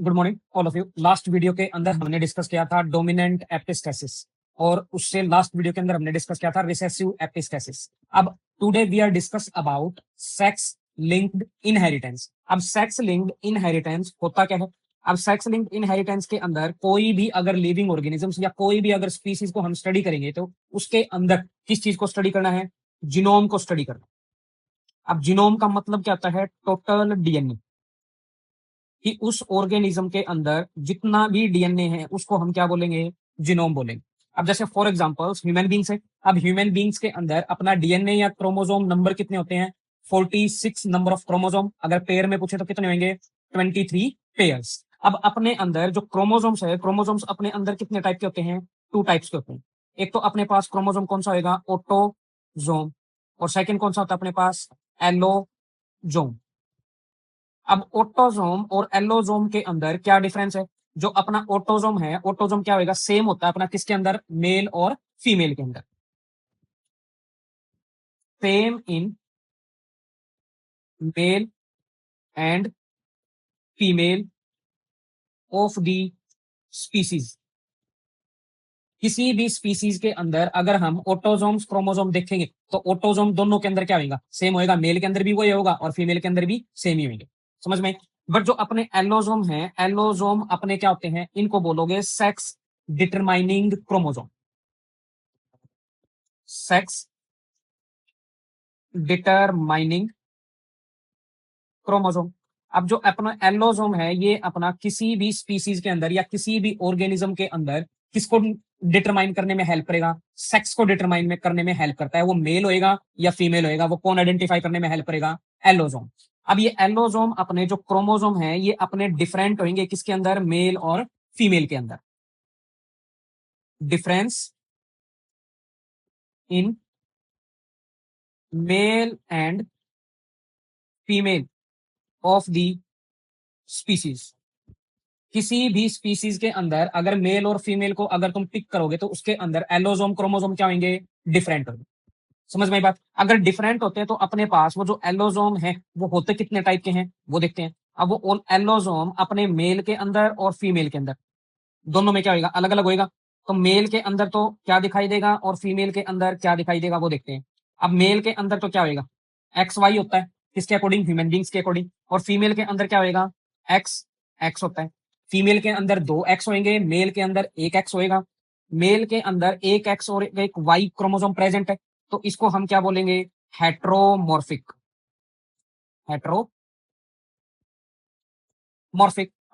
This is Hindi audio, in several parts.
Good morning all of you. Last video के अंदर हमने डिस्कस किया था डोमिनेंट एपिस्टेसिस और उससे लास्ट वीडियो के अंदर हमने डिस्कस किया था रिसेसिव एपिस्टेसिस। अब today we are discuss about sex linked inheritance. अब सेक्स लिंक्ड इनहेरिटेंस होता क्या है? अब सेक्स लिंक्ड इनहेरिटेंस के अंदर कोई भी अगर लिविंग ऑर्गेनिजम्स या कोई भी अगर स्पीसीज को हम स्टडी करेंगे तो उसके अंदर किस चीज को स्टडी करना है? जीनोम को स्टडी करना। अब जीनोम का मतलब क्या होता है? टोटल डीएनए, कि उस ऑर्गेनिज्म के अंदर जितना भी डीएनए है उसको हम क्या बोलेंगे? जीनोम बोलेंगे। अब जैसे फॉर एग्जांपल ह्यूमन बींग्स है। अब ह्यूमन बींग्स के अंदर अपना डीएनए या क्रोमोसोम नंबर कितने होते हैं? 46 नंबर ऑफ क्रोमोसोम। अगर पेयर में पूछे तो कितने होंगे? 23 पेयर्स। अब अपने अंदर जो क्रोमोसोम्स है, क्रोमोसोम्स अपने अंदर कितने टाइप के होते हैं? 2 टाइप्स के होते हैं। एक तो अपने पास क्रोमोसोम कौन सा होगा? ऑटोजोम। और सेकंड कौन सा होता है अपने पास? एलोजोम। अब ऑटोजोम और एलोजोम के अंदर क्या डिफरेंस है? जो अपना ऑटोजोम है, ऑटोजोम क्या होगा? सेम होता है अपना किसके अंदर? मेल और फीमेल के अंदर। Same in male and female of the species. किसी भी स्पीसीज के अंदर अगर हम ऑटोजोम्स क्रोमोजोम देखेंगे तो ऑटोजोम दोनों के अंदर क्या होगा? सेम होगा। मेल के अंदर भी वही होगा और फीमेल के अंदर भी सेम ही होंगे। समझ में? बट जो अपने एलोजोम है, एलोजोम अपने क्या होते हैं? इनको बोलोगे sex determining chromosome. Sex determining chromosome. अब जो अपना एलोसोम है ये अपना किसी भी स्पीसीज के अंदर या किसी भी ऑर्गेनिज्म के अंदर किसको डिटरमाइन करने में हेल्प करेगा? सेक्स को डिटरमाइन में करने में हेल्प करता है। वो मेल होएगा या फीमेल होएगा, वो कौन आइडेंटिफाई करने में हेल्प करेगा? एलोसोम। अब ये एलोसोम अपने जो क्रोमोसोम है ये अपने डिफरेंट होंगे किसके अंदर? मेल और फीमेल के अंदर। Difference in male and female of the species. किसी भी स्पीसीज के अंदर अगर मेल और फीमेल को अगर तुम पिक करोगे तो उसके अंदर एलोसोम क्रोमोसोम क्या होंगे? डिफरेंट होंगे। समझ में बात? अगर डिफरेंट होते हैं तो अपने पास वो जो एलोसोम है वो होते कितने टाइप के हैं वो देखते हैं। अब वो एलोसोम अपने मेल के अंदर और फीमेल के अंदर दोनों में क्या होगा? अलग अलग होगा। तो मेल के अंदर तो क्या दिखाई देगा और फीमेल के अंदर क्या दिखाई देगा वो देखते हैं। अब मेल के अंदर तो क्या होगा? एक्स वाई होता है किसके अकॉर्डिंग? ह्यूमन बींग्स के अकॉर्डिंग। और फीमेल के अंदर क्या होगा? एक्स एक्स होता है। फीमेल के अंदर 2 एक्स होंगे, मेल के अंदर 1 एक्स होएगा। मेल के अंदर 1 एक्स और एक वाई क्रोमोसोम प्रेजेंट है, तो इसको हम क्या बोलेंगे? हेट्रोमॉर्फिक। हेट्रोमॉर्फिक।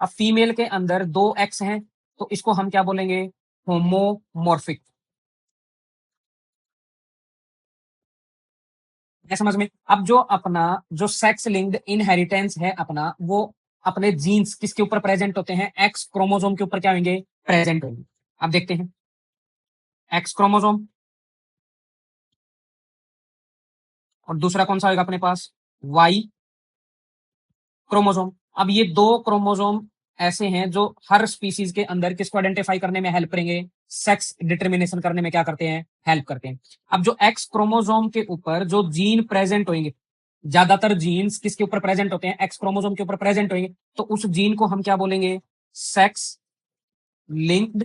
अब फीमेल के अंदर 2 एक्स हैं तो इसको हम क्या बोलेंगे? होमोमॉर्फिक। है समझ में? अब जो अपना जो सेक्स लिंक्ड इनहेरिटेंस है अपना, वो अपने जीन्स किसके ऊपर प्रेजेंट होते हैं? एक्स क्रोमोसोम के ऊपर क्या होंगे? प्रेजेंट होंगे। अब देखते हैं एक्स क्रोमोसोम और दूसरा कौन सा होगा अपने पास? Y chromosome. अब ये 2 क्रोमोसोम ऐसे हैं जो हर स्पीसीज के अंदर किसको आइडेंटिफाई करने में हेल्प करेंगे? सेक्स डिटर्मिनेशन करने में क्या करते हैं? हेल्प करते हैं। अब जो एक्स क्रोमोसोम के ऊपर जो जीन प्रेजेंट होंगे, ज्यादातर जीन्स किसके ऊपर प्रेजेंट होते हैं? एक्स क्रोमोसोम के ऊपर प्रेजेंट होंगे, तो उस जीन को हम क्या बोलेंगे? सेक्स लिंक्ड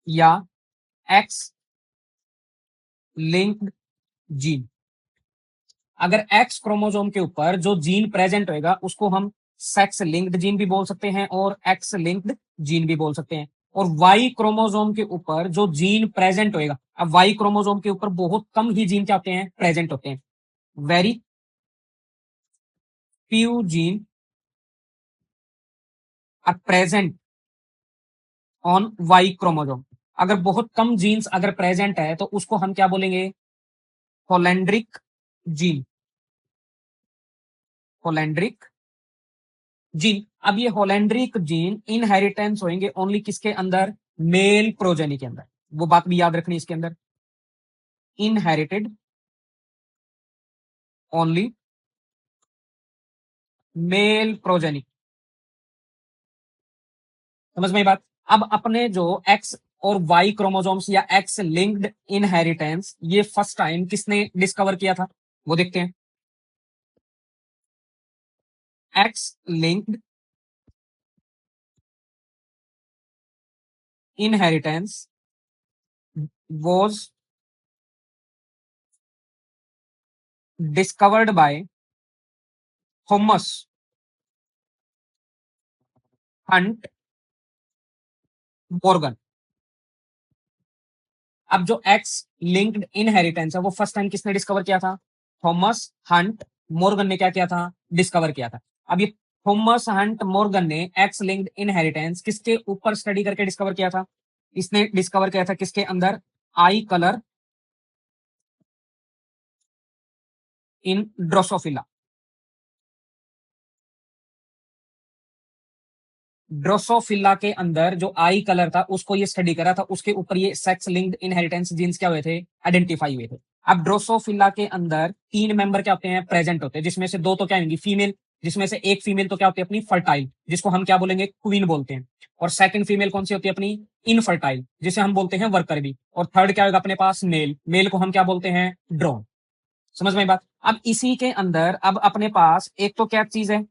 या एक्स लिंक्ड जीन। अगर एक्स क्रोमोसोम के ऊपर जो जीन प्रेजेंट होएगा उसको हम सेक्स लिंक्ड जीन भी बोल सकते हैं और एक्स लिंक्ड जीन भी बोल सकते हैं। और वाई क्रोमोसोम के ऊपर जो जीन प्रेजेंट होएगा, अब वाई क्रोमोसोम के ऊपर बहुत कम ही जीन क्या होते हैं? प्रेजेंट होते हैं। Very few gene are present on Y chromosome. अगर बहुत कम जीन्स अगर प्रेजेंट है तो उसको हम क्या बोलेंगे? Holandric gene. Holandric gene. अब ये होलैंड्रिक जीन इनहेरिटेंस होंगे ओनली किसके अंदर? मेल प्रोजेनी के अंदर। वो बात भी याद रखनी इसके अंदर। Inherited only male progeny. समझ में ये बात? अब अपने जो एक्स और वाई क्रोमोसोम्स या एक्स लिंक्ड इनहेरिटेंस ये फर्स्ट टाइम किसने डिस्कवर किया था वो देखते हैं। X linked inheritance was discovered by Thomas Hunt Morgan। अब जो एक्स लिंक्ड इनहेरिटेंस है वो फर्स्ट टाइम किसने डिस्कवर किया था? थॉमस हंट मॉर्गन ने क्या किया था? डिस्कवर किया था। अब ये थॉमस हंट मॉर्गन ने एक्स लिंक्ड इनहेरिटेंस किसके ऊपर स्टडी करके डिस्कवर किया था? इसने डिस्कवर किया था किसके अंदर? आई कलर इन ड्रोसोफिला। ड्रोसोफिला के अंदर जो आई कलर था उसको ये स्टडी करा था, उसके ऊपर ये सेक्स लिंक्ड इनहेरिटेंस जीन्स क्या हुए थे? आइडेंटिफाई हुए थे। अब ड्रोसोफिला के अंदर 3 मेंबर क्या होते हैं? प्रेजेंट होते हैं, जिसमें से 2 तो क्या होंगी? फीमेल, जिसमें से एक फीमेल तो क्या होती है? अपनी फर्टाइल, जिसको हम क्या बोलेंगे? क्वीन बोलते हैं। और सेकंड फीमेल कौन सी होती है? अपनी इनफर्टाइल, जिसे हम बोलते हैं वर्कर भी। और थर्ड क्या होगा अपने पास? मेल, मेल को हम क्या बोलते हैं? ड्रोन। समझ में बात? अब इसी के अंदर अब अपने पास एक तो क्या चीज है?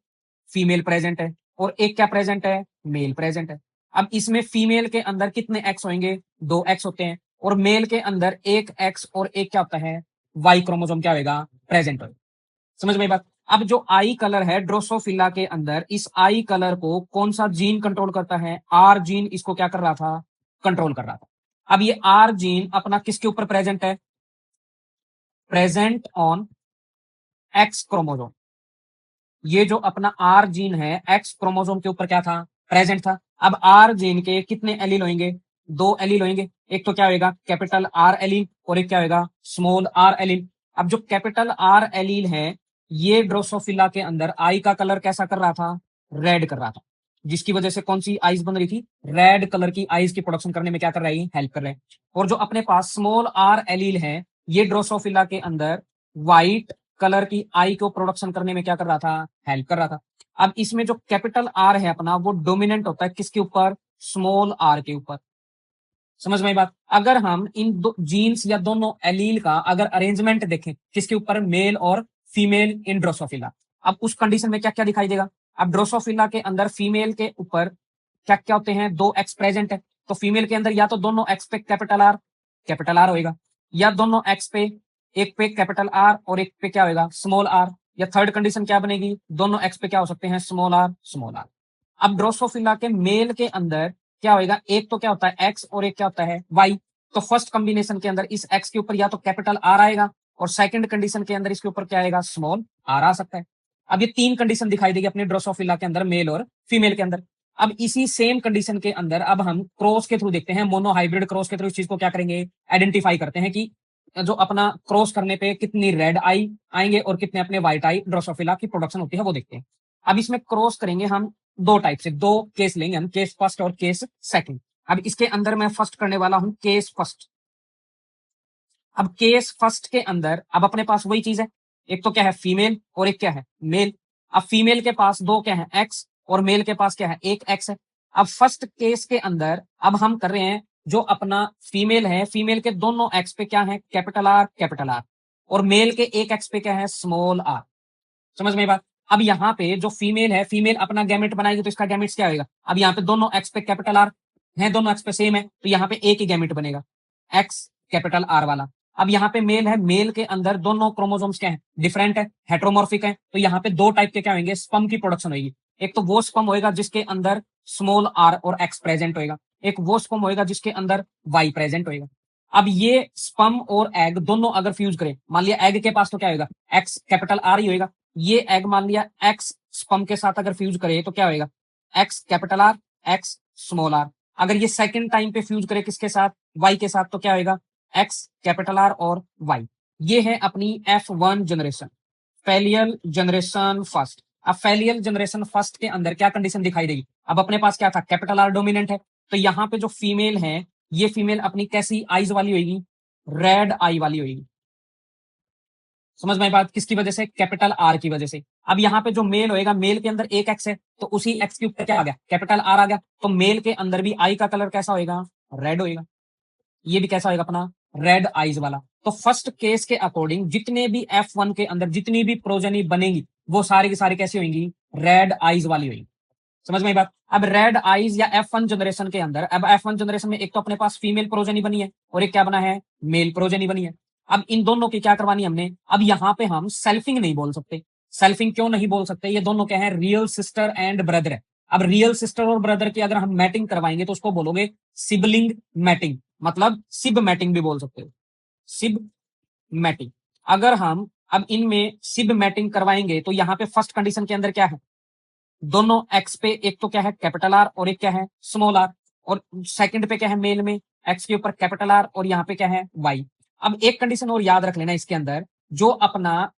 फीमेल प्रेजेंट है, और एक क्या प्रेजेंट है? मेल प्रेजेंट है। अब इसमें फीमेल के अंदर कितने एक्स होंगे? 2 एक्स होते हैं। और मेल के अंदर एक एक्स और एक क्या होता है? वाई क्रोमोसोम क्या होगा? प्रेजेंट होगा। समझ में बात? अब जो आई कलर है ड्रोसोफिला के अंदर, इस आई कलर को कौन सा जीन कंट्रोल करता है? आर जीन इसको क्या कर रहा था? कंट्रोल कर रहा था। अब ये आर जीन अपना किसके ऊपर प्रेजेंट है? Present on x chromosome. ये जो अपना आर जीन है एक्स क्रोमोसोम के ऊपर क्या था? प्रेजेंट था। अब आर जीन के कितने एलील होंगे? 2 एलील होंगे। एक तो क्या होगा? कैपिटल आर एलील, और एक क्या होगा? Small R allele. अब जो कैपिटल आर एलील है, ये ड्रोसोफिला के अंदर आई का कलर कैसा कर रहा था? रेड कर रहा था। जिसकी वजह से कौन सी आईज बन रही थी? रेड कलर की आईज की प्रोडक्शन करने में क्या कर रही है? हेल्प कर रहे हैं। और जो अपने पास स्मॉल आर एलील है, ये ड्रोसोफिला के अंदर व्हाइट कलर की आई को प्रोडक्शन करने में क्या कर रहा था? हेल्प कर रहा था। अब इसमें जो कैपिटल आर है अपना, वो डोमिनेंट होता है किसके ऊपर? स्मॉल आर के ऊपर। समझ में बात? अगर हम इन दो जीन्स या दोनों एलील का अगर अरेंजमेंट देखें किसके ऊपर? मेल और फीमेल इन ड्रोसोफिला। अब उस कंडीशन में क्या क्या दिखाई देगा? अब ड्रोसोफिला के अंदर फीमेल के ऊपर क्या क्या होते हैं? 2 एक्स प्रेजेंट है। तो फीमेल के अंदर या तो दोनों एक्स पे कैपिटल आर होगा, या दोनों एक्स पे, एक पे कैपिटल आर और एक पे क्या होगा? Small R. या थर्ड कंडीशन क्या बनेगी? दोनों एक्स पे क्या हो सकते हैं? Small R, small R. अब ड्रोसोफिला के मेल के अंदर क्या होगा? एक तो क्या होता है? एक्स, और एक क्या होता है? वाई। तो फर्स्ट कॉम्बिनेशन के अंदर इस एक्स के ऊपर या तो कैपिटल आर आएगा, और सेकंड कंडीशन के अंदर इसके ऊपर क्या आएगा? स्मॉल आर आ सकता है। अब ये 3 कंडीशन दिखाई देगी अपने ड्रोसोफिला के अंदर, मेल और फीमेल के अंदर। अब इसी सेम कंडीशन के अंदर अब हम क्रॉस के थ्रू देखते हैं, मोनो हाइब्रिड क्रॉस के थ्रू इस चीज को क्या करेंगे? आइडेंटिफाई करते हैं कि जो अपना क्रॉस करने पे कितनी रेड आई आएंगे और कितने अपने व्हाइट आई ड्रोसोफिला की प्रोडक्शन होती है, वो देखते हैं। अब इसमें क्रॉस करेंगे हम 2 टाइप से, 2 केस लेंगे हम, केस फर्स्ट और केस सेकंड। अब इसके अंदर मैं फर्स्ट करने वाला हूं केस फर्स्ट। अब केस फर्स्ट के अंदर अब अपने पास वही चीज है, एक तो क्या है? फीमेल, और एक क्या है? मेल। अब फीमेल के पास 2 क्या है? एक्स, और मेल के पास क्या है? एक एक्स है। अब फर्स्ट केस के अंदर अब हम कर रहे हैं, जो अपना फीमेल है, फीमेल के दोनों एक्स पे क्या है? कैपिटल आर, और मेल के एक एक्स पे क्या है? Small R. समझ में बात? अब यहाँ पे जो फीमेल है, फीमेल अपना गैमेट बनाएगी तो इसका गैमेट्स क्या होगा? अब यहाँ पे दोनों एक्स पे कैपिटल आर है, दोनों एक्स पे सेम है, तो यहाँ पे एक ही गैमेट बनेगा, एक्स कैपिटल आर वाला। अब यहाँ पे मेल है, मेल के अंदर दोनों क्रोमोसोम्स क्या है? डिफरेंट है, हेट्रोमॉर्फिक है, तो यहाँ पे 2 टाइप के क्या होंगे? स्पम की प्रोडक्शन होगी। एक तो वो स्पम होएगा जिसके अंदर स्मॉल आर और एक्स प्रेजेंट होएगा, एक वो स्पम होएगा जिसके अंदर वाई प्रेजेंट होएगा। अब ये स्पम और एग दोनों अगर फ्यूज करें, मान लिया एग के पास तो क्या होगा? एक्स कैपिटल आर ही होएगा। ये एग मान लिया एक्स स्पम के साथ अगर फ्यूज करे तो क्या होएगा? X capital R, X small R. अगर ये सेकंड टाइम पे फ्यूज करे किसके साथ? वाई के साथ, तो क्या होएगा? एक्स कैपिटल आर और वाई। ये है अपनी F1 जनरेशन, फैलियल जनरेशन फर्स्ट। अब फैलियल जनरेशन फर्स्ट के अंदर क्या कंडीशन दिखाई देगी? अब अपने पास क्या था? कैपिटल आर डोमिनेंट है, तो यहाँ पे जो फीमेल है, ये फीमेल अपनी कैसी आईज वाली होगी? रेड आई वाली होगी। समझ में बात? किसकी वजह से? कैपिटल आर की वजह से। अब यहाँ पे जो मेल होएगा, मेल के अंदर एक एक्स है, तो उसी एक्स के ऊपर क्या आ गया? कैपिटल आर आ गया, तो मेल के अंदर भी आई का कलर कैसा होएगा? रेड होएगा। ये भी कैसा होगा अपना? रेड आईज वाला। तो फर्स्ट केस के अकॉर्डिंग जितने भी F1 के अंदर जितनी भी प्रोजेनी बनेगी, वो सारी की सारी कैसी होंगी? रेड आईज वाली होगी। समझ में आई बात। अब रेड आईज या F1 जनरेशन के अंदर, अब F1 जनरेशन में एक तो अपने पास फीमेल प्रोजेनी बनी है और एक क्या बना है, मेल प्रोजेनी बनी है। अब इन दोनों की क्या करवानी हमने, अब यहाँ पे हम सेल्फिंग नहीं बोल सकते। सेल्फिंग क्यों नहीं बोल सकते, ये दोनों क्या है, रियल सिस्टर एंड ब्रदर है। अब रियल सिस्टर और ब्रदर की अगर हम मैटिंग करवाएंगे तो उसको बोलोगे सिबलिंग मैटिंग, मतलब सिब मैटिंग भी बोल सकते हो, सिब मैटिंग। अगर हम अब इनमें सिब मैटिंग करवाएंगे तो यहाँ पे फर्स्ट कंडीशन के अंदर क्या है, दोनों एक्स पे एक तो क्या है कैपिटल आर और एक क्या है स्मॉल आर, और सेकंड पे क्या है मेल में एक्स के ऊपर कैपिटल आर और यहाँ पे क्या है वाई। अब एक कंडीशन और याद रख लेना इसके अंदर, जो अपना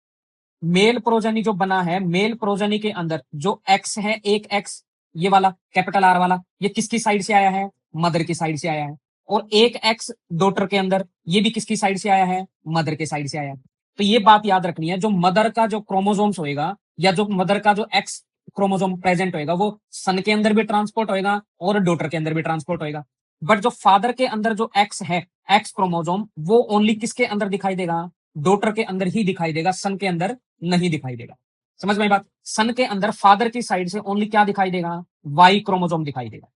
मेल प्रोजनी जो बना है, मेल प्रोजनी के अंदर जो एक्स है, एक एक्स ये वाला कैपिटल आर वाला, ये किसकी साइड से आया है, मदर की साइड से आया है। और एक एक्स डॉटर के अंदर ये भी किसकी साइड से आया है, मदर के साइड से आया है। तो ये बात याद रखनी है, जो मदर का जो क्रोमोसोम्स होएगा या जो मदर का जो एक्स क्रोमोसोम प्रेजेंट होएगा वो सन के अंदर भी ट्रांसपोर्ट होएगा और डॉटर के अंदर भी ट्रांसपोर्ट होएगा। बट जो फादर के अंदर जो एक्स है, एक्स क्रोमोसोम, वो ओनली किसके अंदर दिखाई देगा, डॉटर के अंदर ही दिखाई देगा, सन के अंदर नहीं दिखाई देगा। समझ में आई बात। सन के अंदर फादर की साइड से ओनली क्या दिखाई देगा, वाई क्रोमोसोम दिखाई देगा।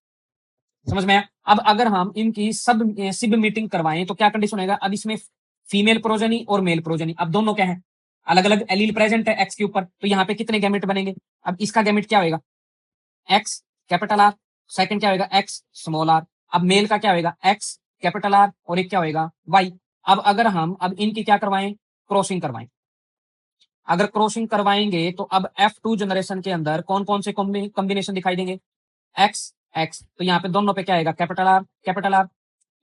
समझ में आया। अब अगर हम इनकी सब सिब मीटिंग करवाएं तो क्या कंडीशन होगा, अब इसमें फीमेल प्रोजनी और मेल प्रोजनी, अब दोनों क्या है, अलग अलग एलील प्रेजेंट है एक्स के ऊपर, तो यहाँ पे कितने गैमेट बनेंगे। अब इसका गैमेट क्या होगा, एक्स कैपिटल आर, सेकंड क्या होगा एक्स स्मॉल आर। अब मेल का क्या होगा एक्स कैपिटल आर और एक क्या होगा वाई। अब अगर हम अब इनकी क्या करवाएं, क्रॉसिंग करवाएं। अगर क्रॉसिंग करवाएंगे तो अब F2 जनरेशन के अंदर कौन कौन से कॉम्बिनेशन दिखाई देंगे, एक्स एक्स, तो यहाँ पे दोनों पे क्या आएगा कैपिटल आर,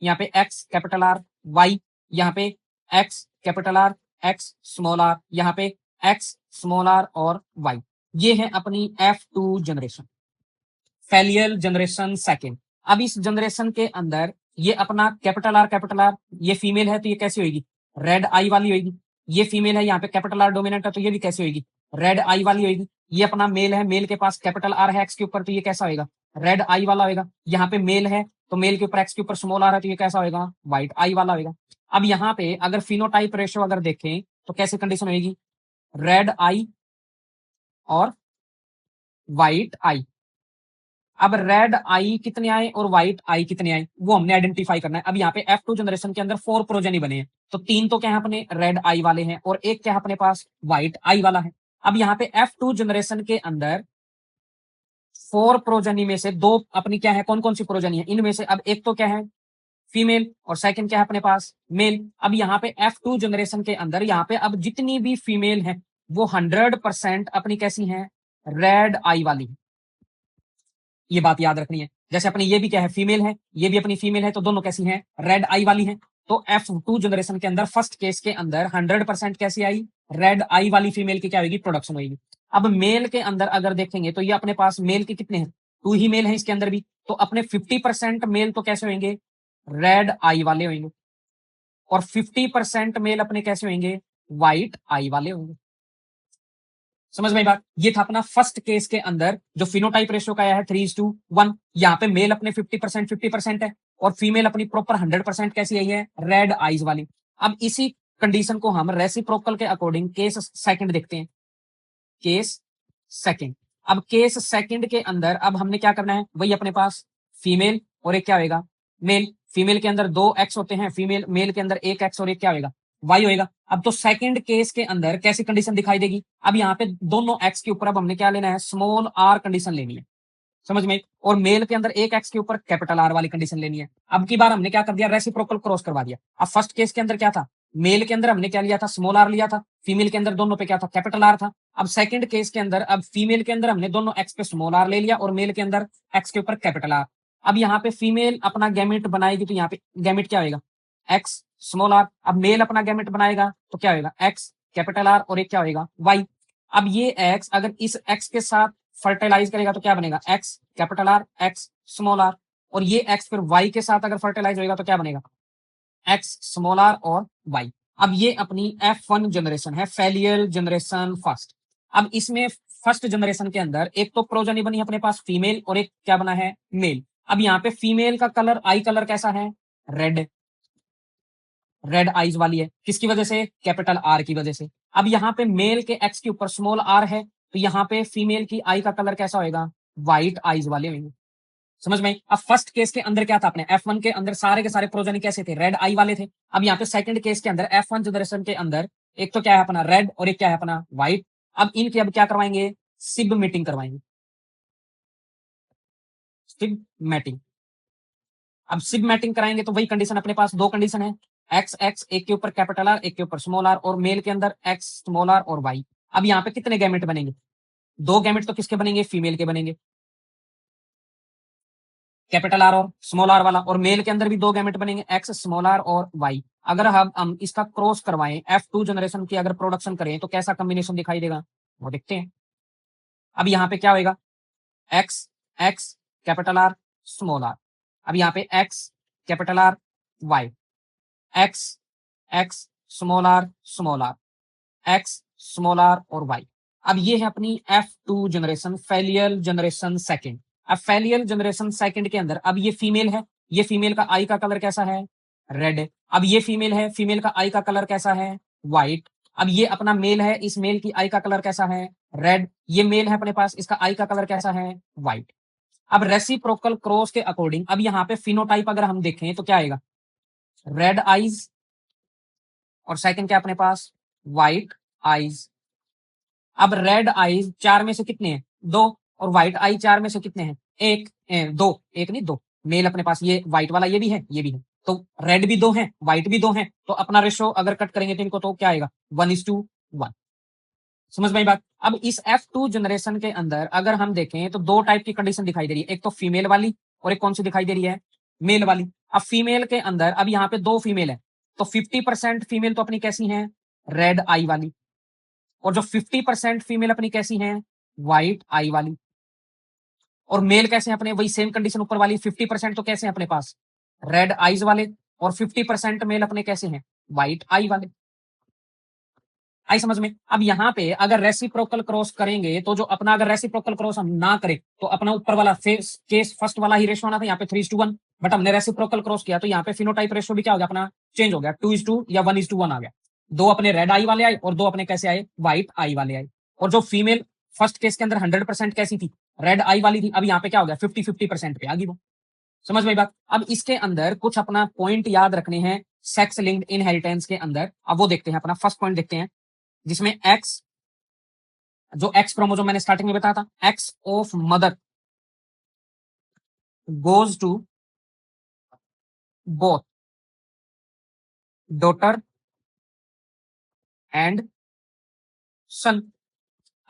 यहाँ पे एक्स कैपिटल आर वाई, यहाँ पे X capital R X small R, यहाँ पे एक्स स्मॉल आर और वाई। ये है अपनी F2 जनरेशन, फेलियल जनरेशन सेकेंड। अब इस जनरेशन के अंदर ये अपना कैपिटल आर ये फीमेल है तो ये कैसी होगी, रेड आई वाली होगी। ये फीमेल है, यहाँ पे कैपिटल आर डोमिनेंट है तो ये भी कैसी होगी, रेड आई वाली होगी। ये अपना मेल है, मेल के पास कैपिटल आर है एक्स के ऊपर तो ये कैसा होगा, रेड आई वाला होगा। यहाँ पे मेल है तो मेल के ऊपर एक्स के ऊपर स्मॉल आर है तो ये कैसा होगा, व्हाइट आई वाला होगा। अब यहाँ पे अगर फिनोटाइप रेशियो अगर देखें तो कैसी कंडीशन होगी, रेड आई और व्हाइट आई। अब रेड आई कितने आए और व्हाइट आई कितने आए वो हमने आइडेंटिफाई करना है। अब यहाँ पे F2 जनरेशन के अंदर 4 प्रोजेनी बने हैं, तो 3 तो क्या है अपने रेड आई वाले हैं और एक क्या है अपने पास व्हाइट आई वाला है। अब यहाँ पे F2 जनरेशन के अंदर 4 प्रोजेनी में से 2 अपनी क्या है, कौन कौन सी प्रोजेनी है, इनमें से अब एक तो क्या है फीमेल और सेकंड क्या है अपने पास मेल। अब यहाँ पे F2 जनरेशन के अंदर यहाँ पे अब जितनी भी फीमेल है वो 100% अपनी कैसी है, रेड आई वाली। ये बात याद रखनी है। जैसे अपनी ये भी क्या है फीमेल है, ये भी अपनी फीमेल है, तो दोनों कैसी हैं, रेड आई वाली हैं। तो F2 जनरेशन के अंदर फर्स्ट केस के अंदर 100% कैसी आई, रेड आई वाली फीमेल की क्या होगी, प्रोडक्शन होगी। अब मेल के अंदर अगर देखेंगे तो ये अपने पास मेल के कितने हैं, 2 ही मेल है इसके अंदर भी, तो अपने 50% मेल तो कैसे होंगे, रेड आई वाले होंगे, और 50% मेल अपने कैसे होंगे, व्हाइट आई वाले होंगे। समझ में बात। ये था अपना फर्स्ट केस के अंदर जो फिनोटाइप रेशियो का आया है 3:1। यहाँ पे मेल अपने 50% है और फीमेल अपनी प्रॉपर 100% कैसी आई है, रेड आईज वाली। अब इसी कंडीशन को हम रेसिप्रोकल के अकॉर्डिंग केस सेकंड देखते हैं, केस सेकंड। अब केस सेकंड के अंदर अब हमने क्या करना है, वही अपने पास फीमेल और एक क्या होगा, मेल। फीमेल के अंदर 2 एक्स होते हैं, फीमेल मेल के अंदर 1 एक्स और एक क्या होगा, वाई होएगा। अब तो सेकंड केस के अंदर कैसी कंडीशन दिखाई देगी, अब यहाँ पे दोनों एक्स के ऊपर अब हमने क्या लेना है, स्मॉल आर कंडीशन लेनी है। समझ में। और मेल के अंदर 1 एक्स के ऊपर कैपिटल आर वाली कंडीशन लेनी है। अब की बार हमने क्या कर दिया, रेसिप्रोकल क्रॉस करवा दिया। अब फर्स्ट केस के अंदर क्या था, मेल के अंदर हमने क्या लिया था, स्मॉल आर लिया था, फीमेल के अंदर दोनों पे क्या था, कैपिटल आर था। अब सेकंड केस के अंदर अब फीमेल के अंदर हमने दोनों एक्स पे स्मॉल आर ले लिया और मेल के अंदर एक्स के ऊपर कैपिटल आर। अब यहाँ पे फीमेल अपना गैमेट बनाएगी तो यहाँ पे गैमेट क्या होगा, एक्स स्मॉल आर। अब मेल अपना गैमेट बनाएगा तो क्या होगा, एक्स कैपिटल आर और एक क्या होगा, वाई। अब ये एक्स अगर इस एक्स के साथ फर्टिलाइज करेगा तो क्या बनेगा, X capital R X small R, और ये एक्स फिर वाई के साथ अगर फर्टिलाइज होगा तो क्या बनेगा, एक्स स्मॉल आर और वाई। अब ये अपनी F1 जनरेशन है, फेलियर जनरेशन फर्स्ट। अब इसमें फर्स्ट जनरेशन के अंदर एक तो प्रोजनी बनी अपने पास फीमेल और एक क्या बना है, मेल। अब यहाँ पे फीमेल का कलर आई कलर कैसा है, रेड, रेड आईज वाली है, किसकी वजह से, कैपिटल आर की वजह से। अब यहाँ पे मेल के एक्स के ऊपर स्मॉल आर है तो यहाँ पे फीमेल की आई का कलर कैसा होगा, व्हाइट आईज वाले होंगे। समझ में आई? अब फर्स्ट केस के अंदर क्या था, अपने F1 के अंदर सारे के सारे प्रोजेनी कैसे थे, रेड आई वाले थे। अब यहाँ पे सेकंड केस के अंदर F1 जनरेशन के अंदर एक तो क्या है अपना रेड और एक क्या है अपना व्हाइट। अब इनके अब क्या करवाएंगे, सिब मीटिंग करवाएंगे, सिब मैटिंग। अब सिब मैटिंग कराएंगे तो वही कंडीशन अपने पास दो कंडीशन है, एक्स एक्स एक के ऊपर कैपिटल आर एक के ऊपर स्मॉल आर, और मेल के अंदर एक्स स्मॉल आर और वाई। अब यहाँ पे कितने गैमेट बनेंगे, दो गैमेट तो किसके बनेंगे, फीमेल के बनेंगे, कैपिटल आर और स्मॉल आर वाला, और मेल के अंदर भी दो गैमेट बनेंगे, एक्स स्मॉल आर और वाई। अगर हम इसका क्रॉस करवाएं, F2 जनरेशन की अगर प्रोडक्शन करें तो कैसा कॉम्बिनेशन दिखाई देगा, वो देखते हैं। अब यहाँ पे क्या होगा, X X capital R small R. अब यहाँ पे X capital R Y, X X small R X small R और वाई। अब ये है अपनी F2 जनरेशन, फेलियल जनरेशन सेकंड। अब फेलियल जनरेशन सेकंड के अंदर अब ये फीमेल है, ये फीमेल का आई का कलर कैसा है, रेड है। अब ये फीमेल है, फीमेल का आई का कलर कैसा है, व्हाइट। अब ये अपना मेल है, इस मेल की आई का कलर कैसा है, रेड। ये मेल है अपने पास, इसका आई का कलर कैसा है, व्हाइट। अब रेसिप्रोकल क्रॉस के अकॉर्डिंग अब यहाँ पे फिनोटाइप अगर हम देखें तो क्या आएगा, रेड आईज और सेकंड क्या अपने पास, व्हाइट आईज। अब रेड आईज चार में से कितने हैं, दो, और व्हाइट आई चार में से कितने हैं, एक, दो, एक नहीं दो। मेल अपने पास ये व्हाइट वाला ये भी है, ये भी है, तो रेड भी दो है, व्हाइट भी दो है, तो अपना रेशो अगर कट करेंगे तो इनको तो क्या आएगा, 1:1। समझ में आई बात। अब इस F2 जनरेशन के अंदर अगर हम देखें तो दो टाइप की कंडीशन दिखाई दे रही है, एक तो फीमेल वाली और एक कौन सी दिखाई दे रही है, मेल वाली। अब फीमेल के अंदर अब यहाँ पे दो फीमेल है, तो 50% फीमेल तो अपनी कैसी है, रेड आई वाली, और जो 50% फीमेल अपनी कैसी हैं, व्हाइट आई वाली। और मेल कैसे हैं अपने, वही सेम कंडीशन ऊपर वाली, 50% तो कैसे हैं अपने पास, रेड आईज वाले, और 50% मेल अपने कैसे हैं, व्हाइट आई वाले। आई समझ में। अब यहाँ पे अगर रेसिप्रोकल क्रॉस करेंगे तो जो अपना अगर रेसिप्रोकल क्रॉस हम ना करें तो अपना ऊपर वाला फेस केस फर्स्ट वाला ही रेशो आना था यहाँ पे 3:1, बट हमने रेसिप्रोकल क्रॉस किया तो यहाँ पे फिनोटाइप रेशो भी क्या हो गया अपना, चेंज हो गया, 2:2 या 1:1 आ गया। दो अपने रेड आई वाले आए और दो अपने कैसे आए, व्हाइट आई वाले आए। और जो फीमेल फर्स्ट केस के अंदर 100% कैसी थी, रेड आई वाली थी, अब यहाँ पे क्या हो गया, 50-50% पे आ गई वो। समझ में बात। अब इसके अंदर कुछ अपना पॉइंट याद रखने हैं सेक्स लिंक्ड इनहेरिटेंस के अंदर। अब वो देखते हैं, अपना फर्स्ट पॉइंट देखते हैं, जिसमें एक्स, जो एक्स क्रोमोसोम मैंने स्टार्टिंग में बताया था, X of mother goes to both daughter and son.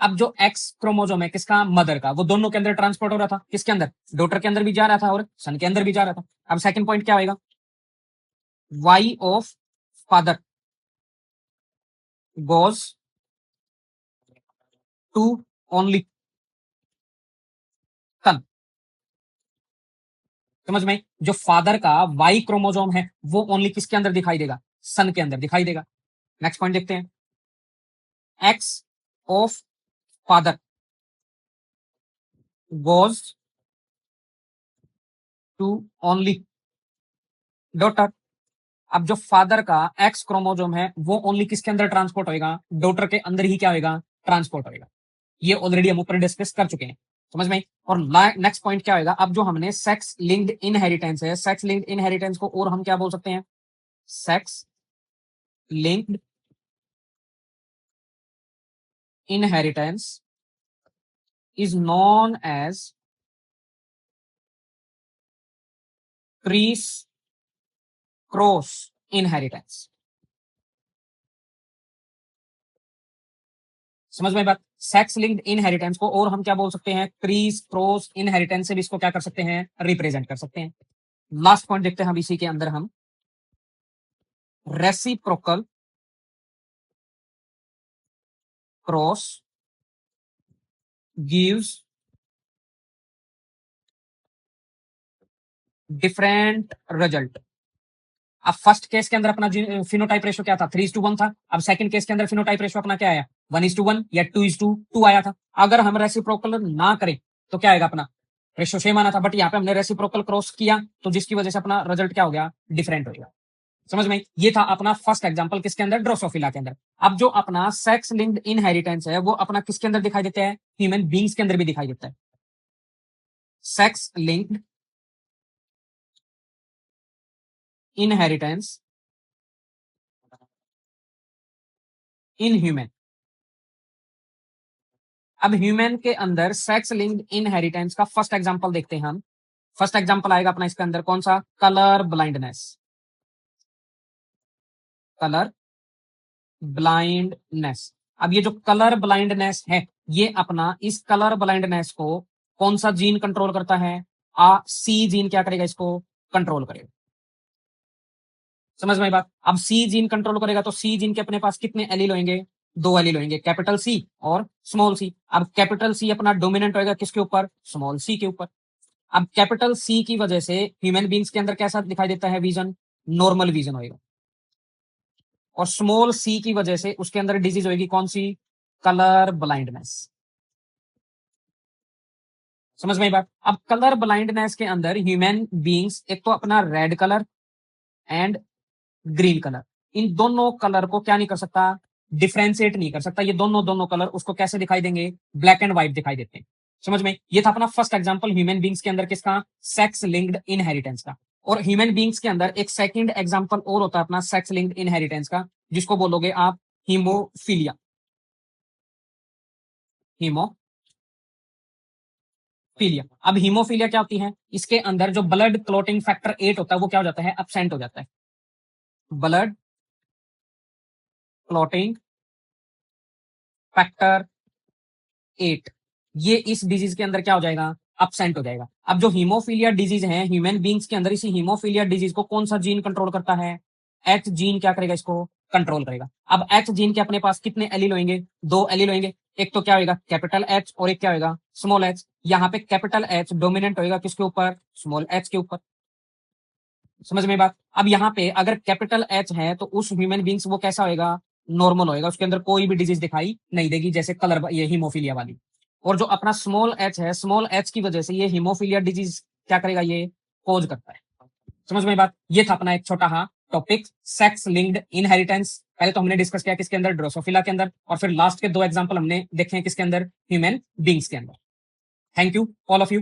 अब जो एक्स क्रोमोसोम है किसका, मदर का, वो दोनों के अंदर ट्रांसपोर्ट हो रहा था, किसके अंदर, डॉटर के अंदर भी जा रहा था और सन के अंदर भी जा रहा था। अब सेकंड पॉइंट क्या होगा, Y of father goes to only son. समझ में, जो फादर का वाई क्रोमोसोम है वो ओनली किसके अंदर दिखाई देगा, सन के अंदर दिखाई देगा। नेक्स्ट पॉइंट देखते हैं, X of father goes to only daughter. अब जो फादर का एक्स क्रोमोसोम है वो ओनली किसके अंदर ट्रांसपोर्ट होएगा, डॉटर के अंदर ही क्या होएगा, ट्रांसपोर्ट होएगा। ये ऑलरेडी हम ऊपर डिस्कस कर चुके हैं। समझ में। और नेक्स्ट पॉइंट क्या होएगा, अब जो हमने सेक्स लिंक्ड इनहेरिटेंस है, सेक्स लिंक्ड इनहेरिटेंस को और हम क्या बोल सकते हैं, sex linked inheritance is known as criss cross inheritance. समझ में बात। सेक्स लिंक्ड इनहेरिटेंस को और हम क्या बोल सकते हैं, क्रीस क्रॉस इनहेरिटेंस से भी इसको क्या कर सकते हैं, रिप्रेजेंट कर सकते हैं। लास्ट पॉइंट देखते हैं हम इसी के अंदर, हम reciprocal cross gives different result. अब फर्स्ट केस के अंदर अपना फिनोटाइप रेशो क्या था, 3:1 था। अब सेकंड केस के अंदर फिनोटाइप रेशो अपना क्या आया, 1:1 या 2:2 आया था। अगर हम रेसिप्रोकल ना करें तो क्या आएगा, अपना रेशो सेम आना था, बट यहाँ पे हमने रेसिप्रोकल क्रॉस किया तो जिसकी वजह से अपना रिजल्ट क्या हो गया, डिफरेंट हो गया। समझ में। ये था अपना फर्स्ट एग्जांपल किसके अंदर, ड्रोसोफिला के अंदर। अब जो अपना सेक्स लिंक्ड इनहेरिटेंस है वो अपना किसके अंदर दिखाई देता है, ह्यूमन बींग्स के अंदर भी दिखाई देता है। Sex linked inheritance in human. अब ह्यूमन के अंदर सेक्स लिंक्ड इनहेरिटेंस का फर्स्ट एग्जांपल देखते हैं हम। फर्स्ट एग्जांपल आएगा अपना इसके अंदर कौन सा? Colour blindness. Colour blindness. अब ये जो कलर ब्लाइंडनेस है, ये अपना इस कलर ब्लाइंडनेस को कौन सा जीन कंट्रोल करता है? सी जीन क्या करेगा? इसको कंट्रोल करेगा। समझ में आई बात? अब सी जीन कंट्रोल करेगा तो सी जीन के अपने पास कितने एलील होंगे? दो एलील होंगे, कैपिटल सी और स्मॉल सी। अब कैपिटल सी अपना डोमिनेंट होएगा किसके ऊपर? स्मॉल सी के ऊपर। अब कैपिटल सी की वजह से ह्यूमन बींग्स के अंदर कैसा दिखाई देता है विजन? नॉर्मल विजन होएगा। और स्मॉल सी की वजह से उसके अंदर डिजीज होगी कौन सी? Colour blindness. समझ में आई बात? अब कलर ब्लाइंडनेस के अंदर ह्यूमन बींग्स एक तो अपना red colour and green colour, इन दोनों कलर को क्या नहीं कर सकता? डिफ्रेंशिएट नहीं कर सकता। ये दोनों दोनों कलर उसको कैसे दिखाई देंगे? ब्लैक एंड व्हाइट दिखाई देते हैं। समझ में? ये था अपना फर्स्ट एग्जांपल ह्यूमन बींग्स के अंदर किसका? सेक्स लिंक्ड इनहेरिटेंस का। और ह्यूमन बींग्स के अंदर एक सेकंड एग्जांपल और होता है अपना सेक्स लिंक्ड इनहेरिटेंस का, जिसको बोलोगे आप हीमोफीलिया। हीमोफीलिया। अब हीमोफीलिया क्या होती है? इसके अंदर जो ब्लड क्लॉटिंग फैक्टर 8 होता है वो क्या हो जाता है? एब्सेंट हो जाता है। ब्लड क्लॉटिंग फैक्टर 8, ये इस डिजीज के अंदर क्या हो जाएगा? अपसेंट हो जाएगा। अब जो हीमोफीलिया डिजीज है ह्यूमन बींग्स के अंदर, इसी हीमोफीलिया डिजीज को कौन सा जीन कंट्रोल करता है? एच जीन क्या करेगा? इसको कंट्रोल करेगा। अब एच जीन के अपने पास कितने एलील होंगे? दो एलील होंगे। एक तो क्या होगा? कैपिटल एच, और एक क्या होगा? Small H. यहाँ पे कैपिटल एच डोमिनेंट होगा किसके ऊपर? स्मॉल एच के ऊपर। समझ में बात? अब यहाँ पे अगर कैपिटल एच है तो उस ह्यूमन बींग्स वो कैसा होएगा? नॉर्मल होएगा, उसके अंदर कोई भी डिजीज दिखाई नहीं देगी, जैसे कलर ये हीमोफीलिया वाली। और जो अपना स्मॉल एच है, स्मॉल एच की वजह से ये हीमोफीलिया डिजीज क्या करेगा? ये कोज करता है। समझ में बात? ये था अपना एक छोटा हाँ टॉपिक, सेक्स लिंक्ड इनहेरिटेंस। पहले तो हमने डिस्कस किया किसके अंदर? ड्रोसोफिला के अंदर, और फिर लास्ट के दो एग्जांपल हमने देखे हैं किसके अंदर? ह्यूमन बींग्स के अंदर। Thank you all of you.